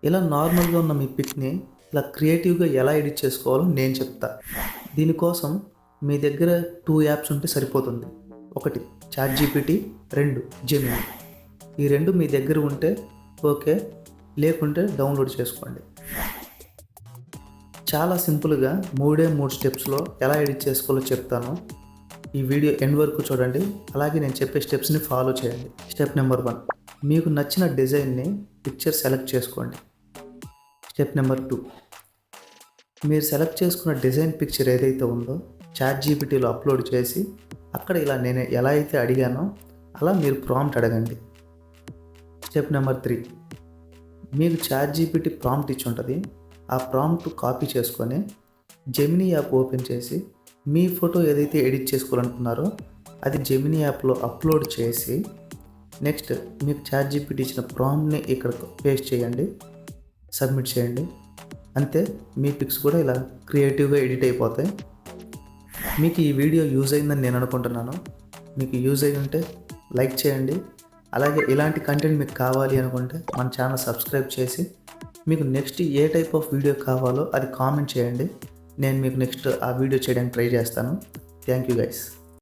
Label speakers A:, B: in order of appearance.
A: ఇలా నార్మల్గా ఉన్న మీ పిక్ని ఇలా క్రియేటివ్గా ఎలా ఎడిట్ చేసుకోవాలో నేను చెప్తా. దీనికోసం మీ దగ్గర 2 యాప్స్ ఉంటే సరిపోతుంది. ఒకటి చాట్‌జీపీటీ, 2 జెమినీ. ఈ 2 మీ దగ్గర ఉంటే ఓకే, లేకుంటే డౌన్లోడ్ చేసుకోండి. చాలా సింపుల్గా 3 స్టెప్స్లో ఎలా ఎడిట్ చేసుకోవాలో చెప్తాను. ఈ వీడియో ఎండ్ వరకు చూడండి. అలాగే నేను చెప్పే స్టెప్స్ని ఫాలో చేయండి. స్టెప్ నెంబర్ 1, మీకు నచ్చిన డిజైన్ని పిక్చర్ సెలెక్ట్ చేసుకోండి. స్టెప్ నెంబర్ 2, మీరు సెలెక్ట్ చేసుకున్న డిజైన్ పిక్చర్ ఏదైతే ఉందో చాట్‌జీపీటీలో అప్లోడ్ చేసి అక్కడ ఇలా నేను ఎలా అయితే అడిగానో అలా మీరు ప్రాంప్ట్ అడగండి. స్టెప్ నెంబర్ 3, మీకు చాట్‌జీపీటీ ప్రాంప్ట్ ఇచ్చి ఉంటుంది. ఆ ప్రాంప్ట్ కాపీ చేసుకొని జెమినీ యాప్ ఓపెన్ చేసి మీ ఫోటో ఏదైతే ఎడిట్ చేసుకోవాలనుకున్నారో అది జెమినీ యాప్లో అప్లోడ్ చేసి నెక్స్ట్ మీకు చాట్‌జీపీటీ ఇచ్చిన ప్రాంప్ట్ని ఇక్కడ పేస్ట్ చేయండి, సబ్మిట్ చేయండి. అంతే, మీ పిక్స్ కూడా ఇలా క్రియేటివ్గా ఎడిట్ అయిపోతాయి. మీకు ఈ వీడియో యూజ్ అయిందని నేను అనుకుంటున్నాను. మీకు యూజ్ అయి ఉంటే లైక్ చేయండి. అలాగే ఇలాంటి కంటెంట్ మీకు కావాలి అనుకుంటే మన ఛానల్ సబ్స్క్రైబ్ చేసి మీకు next A type of video కావాలో అది కామెంట్ చేయండి. నేను మీకు నెక్స్ట్ ఆ వీడియో చేయడానికి ట్రై చేస్తాను. Thank you guys.